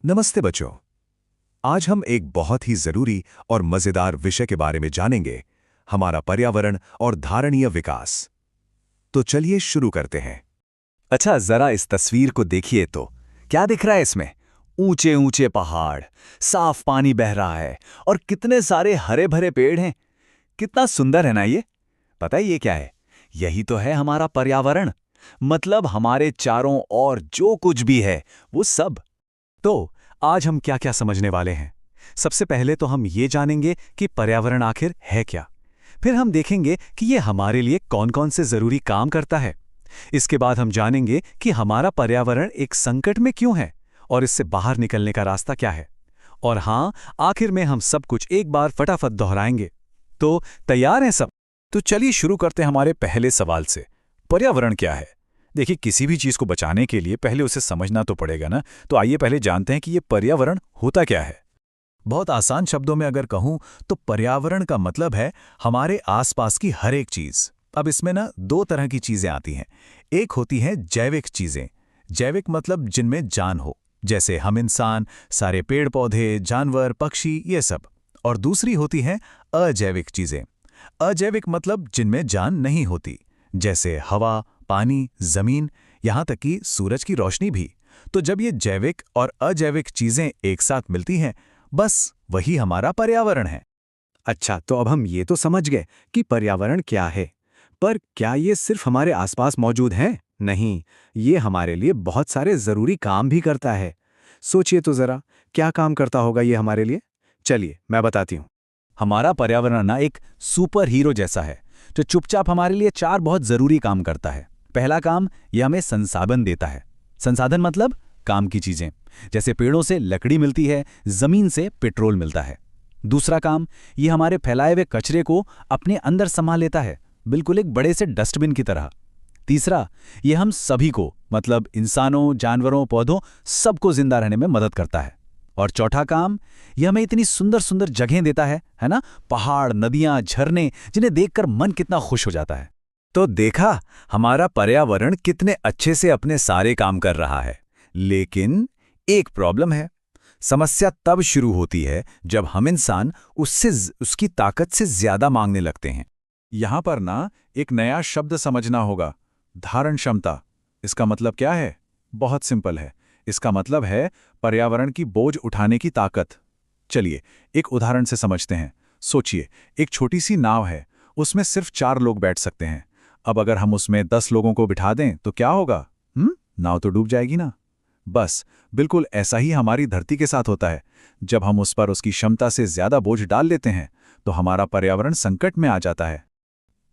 नमस्ते बच्चों। आज हम एक बहुत ही जरूरी और मजेदार विषय के बारे में जानेंगे, हमारा पर्यावरण और धारणीय विकास। तो चलिए शुरू करते हैं। अच्छा, जरा इस तस्वीर को देखिए तो क्या दिख रहा है इसमें? ऊंचे ऊंचे पहाड़, साफ पानी बह रहा है और कितने सारे हरे भरे पेड़ हैं। कितना सुंदर है ना ये। पता है ये क्या है? यही तो है हमारा पर्यावरण। मतलब हमारे चारों ओर जो कुछ भी है वो सब। तो आज हम क्या क्या समझने वाले हैं। सबसे पहले तो हम ये जानेंगे कि पर्यावरण आखिर है क्या। फिर हम देखेंगे कि ये हमारे लिए कौन कौन से जरूरी काम करता है। इसके बाद हम जानेंगे कि हमारा पर्यावरण एक संकट में क्यों है और इससे बाहर निकलने का रास्ता क्या है। और हाँ, आखिर में हम सब कुछ एक बार फटाफट दोहराएंगे। तो तैयार हैं सब? तो चलिए शुरू करते हैं हमारे पहले सवाल से। पर्यावरण क्या है? देखिए, किसी भी चीज को बचाने के लिए पहले उसे समझना तो पड़ेगा ना। तो आइए पहले जानते हैं कि ये पर्यावरण होता क्या है। बहुत आसान शब्दों में अगर कहूं तो पर्यावरण का मतलब है हमारे आसपास की हर एक चीज। अब इसमें ना दो तरह की चीजें आती हैं। एक होती हैं जैविक चीजें। जैविक मतलब जिनमें जान हो, जैसे हम इंसान, सारे पेड़ पौधे, जानवर, पक्षी, ये सब। और दूसरी होती हैं अजैविक चीजें। अजैविक मतलब जिनमें जान नहीं होती, जैसे हवा, पानी, जमीन, यहां तक कि सूरज की रोशनी भी। तो जब ये जैविक और अजैविक चीजें एक साथ मिलती हैं, बस वही हमारा पर्यावरण है। अच्छा, तो अब हम ये तो समझ गए कि पर्यावरण क्या है। पर क्या ये सिर्फ हमारे आसपास मौजूद है? नहीं, ये हमारे लिए बहुत सारे जरूरी काम भी करता है। सोचिए तो जरा, क्या काम करता होगा ये हमारे लिए? चलिए मैं बताती हूँ। हमारा पर्यावरण ना एक सुपर हीरो जैसा है, जो चुपचाप हमारे लिए चार बहुत जरूरी काम करता है। पहला काम, यह हमें संसाधन देता है। संसाधन मतलब काम की चीजें, जैसे पेड़ों से लकड़ी मिलती है, जमीन से पेट्रोल मिलता है। दूसरा काम, यह हमारे फैलाए हुए कचरे को अपने अंदर संभाल लेता है, बिल्कुल एक बड़े से डस्टबिन की तरह। तीसरा, यह हम सभी को मतलब इंसानों, जानवरों, पौधों सबको जिंदा रहने में मदद करता है। और चौथा काम, यह हमें इतनी सुंदर सुंदर जगहें देता है ना? पहाड़, नदियां, झरने, जिन्हें देखकर मन कितना खुश हो जाता है। तो देखा, हमारा पर्यावरण कितने अच्छे से अपने सारे काम कर रहा है। लेकिन एक प्रॉब्लम है। समस्या तब शुरू होती है जब हम इंसान उसकी ताकत से ज्यादा मांगने लगते हैं। यहां पर ना एक नया शब्द समझना होगा, धारण क्षमता। इसका मतलब क्या है? बहुत सिंपल है। इसका मतलब है पर्यावरण की बोझ उठाने की ताकत। चलिए एक उदाहरण से समझते हैं। सोचिए, एक छोटी सी नाव है, उसमें सिर्फ 4 लोग बैठ सकते हैं। अब अगर हम उसमें 10 लोगों को बिठा दें तो क्या होगा? नाव तो डूब जाएगी ना। बस बिल्कुल ऐसा ही हमारी धरती के साथ होता है। जब हम उस पर उसकी क्षमता से ज्यादा बोझ डाल लेते हैं तो हमारा पर्यावरण संकट में आ जाता है।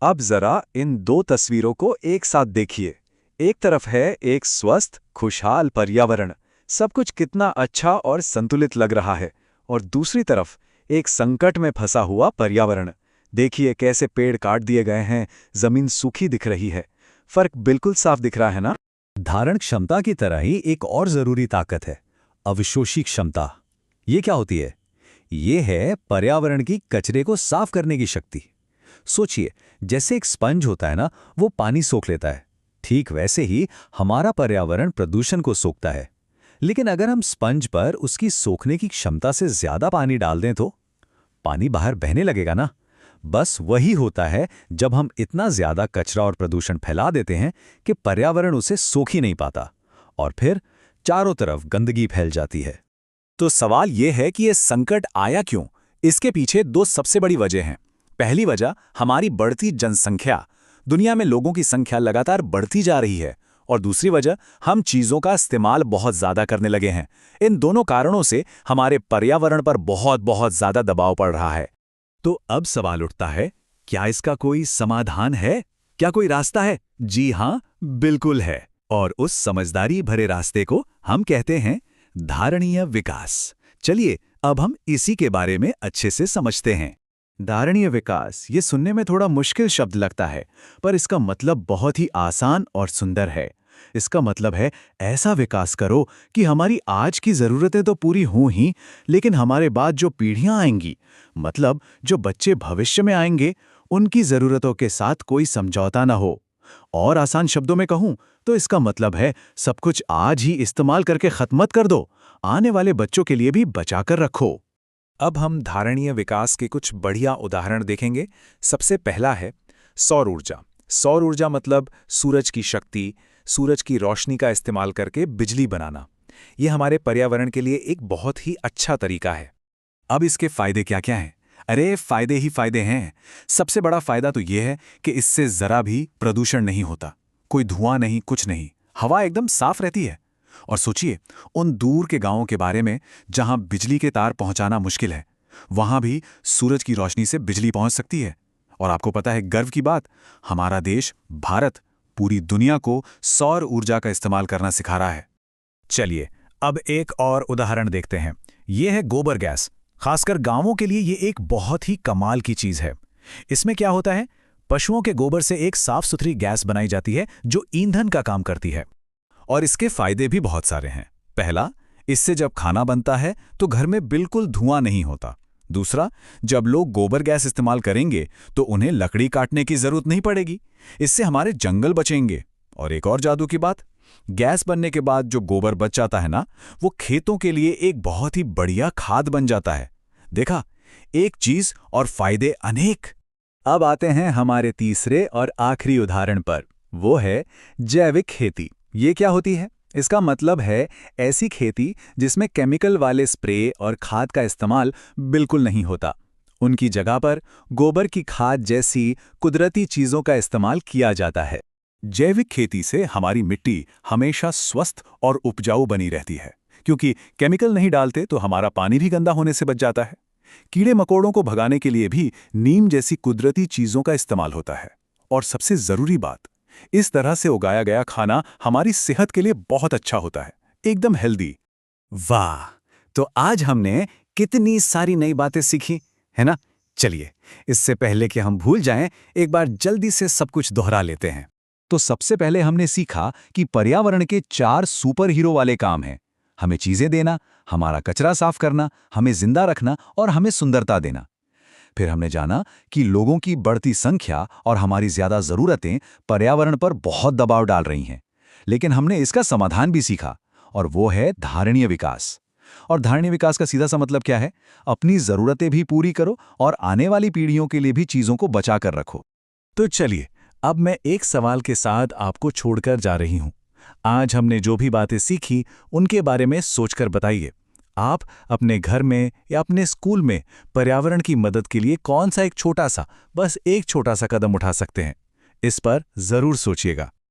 अब जरा इन दो तस्वीरों को एक साथ देखिए। एक तरफ है एक स्वस्थ, खुशहाल पर्यावरण, सब कुछ कितना अच्छा और संतुलित लग रहा है। और दूसरी तरफ एक संकट में फंसा हुआ पर्यावरण। देखिए कैसे पेड़ काट दिए गए हैं, जमीन सूखी दिख रही है। फर्क बिल्कुल साफ दिख रहा है ना? धारण क्षमता की तरह ही एक और जरूरी ताकत है, अवशोषी क्षमता। ये क्या होती है? ये है पर्यावरण की कचरे को साफ करने की शक्ति। सोचिए, जैसे एक स्पंज होता है ना, वो पानी सोख लेता है, ठीक वैसे ही हमारा पर्यावरण प्रदूषण को सोखता है। लेकिन अगर हम स्पंज पर उसकी सोखने की क्षमता से ज्यादा पानी डाल दें तो पानी बाहर बहने लगेगा ना। बस वही होता है जब हम इतना ज्यादा कचरा और प्रदूषण फैला देते हैं कि पर्यावरण उसे सोख ही नहीं पाता और फिर चारों तरफ गंदगी फैल जाती है। तो सवाल यह है कि यह संकट आया क्यों? इसके पीछे दो सबसे बड़ी वजह हैं। पहली वजह, हमारी बढ़ती जनसंख्या। दुनिया में लोगों की संख्या लगातार बढ़ती जा रही है। और दूसरी वजह, हम चीजों का इस्तेमाल बहुत ज्यादा करने लगे हैं। इन दोनों कारणों से हमारे पर्यावरण पर बहुत बहुत ज्यादा दबाव पड़ रहा है। तो अब सवाल उठता है, क्या इसका कोई समाधान है? क्या कोई रास्ता है? जी हां, बिल्कुल है। और उस समझदारी भरे रास्ते को हम कहते हैं धारणीय विकास। चलिए अब हम इसी के बारे में अच्छे से समझते हैं। धारणीय विकास, ये सुनने में थोड़ा मुश्किल शब्द लगता है, पर इसका मतलब बहुत ही आसान और सुंदर है। इसका मतलब है ऐसा विकास करो कि हमारी आज की ज़रूरतें तो पूरी हों ही, लेकिन हमारे बाद जो पीढ़ियां आएंगी, मतलब जो बच्चे भविष्य में आएंगे, उनकी ज़रूरतों के साथ कोई समझौता ना हो। और आसान शब्दों में कहूं तो इसका मतलब है सब कुछ आज ही इस्तेमाल करके ख़त्म मत कर दो। आने वाले बच्चों के लिए भी बचाकर रखो। अब हम धारणीय विकास के कुछ बढ़िया उदाहरण देखेंगे। सबसे पहला है सौर ऊर्जा। सौर ऊर्जा मतलब सूरज की शक्ति, सूरज की रोशनी का इस्तेमाल करके बिजली बनाना। ये हमारे पर्यावरण के लिए एक बहुत ही अच्छा तरीका है। अब इसके फायदे क्या क्या हैं? अरे फायदे ही फायदे हैं। सबसे बड़ा फायदा तो यह है कि इससे जरा भी प्रदूषण नहीं होता। कोई धुआं नहीं, कुछ नहीं, हवा एकदम साफ रहती है। और सोचिए उन दूर के गांवों के बारे में जहां बिजली के तार पहुंचाना मुश्किल है, वहां भी सूरज की रोशनी से बिजली पहुंच सकती है। और आपको पता है गर्व की बात, हमारा देश भारत पूरी दुनिया को सौर ऊर्जा का इस्तेमाल करना सिखा रहा है। चलिए अब एक और उदाहरण देखते हैं। ये है गोबर गैस। खासकर गांवों के लिए ये एक बहुत ही कमाल की चीज है। इसमें क्या होता है, पशुओं के गोबर से एक साफ सुथरी गैस बनाई जाती है जो ईंधन का काम करती है। और इसके फायदे भी बहुत सारे हैं। पहला, इससे जब खाना बनता है तो घर में बिल्कुल धुआं नहीं होता। दूसरा, जब लोग गोबर गैस इस्तेमाल करेंगे तो उन्हें लकड़ी काटने की जरूरत नहीं पड़ेगी। इससे हमारे जंगल बचेंगे। और एक और जादू की बात, गैस बनने के बाद जो गोबर बच जाता है ना, वो खेतों के लिए एक बहुत ही बढ़िया खाद बन जाता है। देखा, एक चीज और फायदे अनेक। अब आते हैं हमारे तीसरे और आखिरी उदाहरण पर। वो है जैविक खेती। ये क्या होती है? इसका मतलब है ऐसी खेती जिसमें केमिकल वाले स्प्रे और खाद का इस्तेमाल बिल्कुल नहीं होता। उनकी जगह पर गोबर की खाद जैसी कुदरती चीजों का इस्तेमाल किया जाता है। जैविक खेती से हमारी मिट्टी हमेशा स्वस्थ और उपजाऊ बनी रहती है, क्योंकि केमिकल नहीं डालते तो हमारा पानी भी गंदा होने से बच जाता है। कीड़े मकोड़ों को भगाने के लिए भी नीम जैसी कुदरती चीजों का इस्तेमाल होता है। और सबसे जरूरी बात, इस तरह से उगाया गया खाना हमारी सेहत के लिए बहुत अच्छा होता है, एकदम हेल्दी। वाह, तो आज हमने कितनी सारी नई बातें सीखी, है ना? चलिए, इससे पहले कि हम भूल जाएं, एक बार जल्दी से सब कुछ दोहरा लेते हैं। तो सबसे पहले हमने सीखा कि पर्यावरण के 4 सुपर हीरो वाले काम हैं। हमें चीजें देना, हमारा कचरा साफ करना, हमें जिंदा रखना और हमें सुंदरता देना। फिर हमने जाना कि लोगों की बढ़ती संख्या और हमारी ज्यादा जरूरतें पर्यावरण पर बहुत दबाव डाल रही हैं। लेकिन हमने इसका समाधान भी सीखा, और वो है धारणीय विकास। और धारणीय विकास का सीधा सा मतलब क्या है? अपनी जरूरतें भी पूरी करो और आने वाली पीढ़ियों के लिए भी चीजों को बचा कर रखो। तो चलिए, अब मैं एक सवाल के साथ आपको छोड़कर जा रही हूं। आज हमने जो भी बातें सीखी उनके बारे में सोचकर बताइए। आप अपने घर में या अपने स्कूल में पर्यावरण की मदद के लिए कौन सा एक छोटा सा, बस एक छोटा सा कदम उठा सकते हैं? इस पर जरूर सोचिएगा।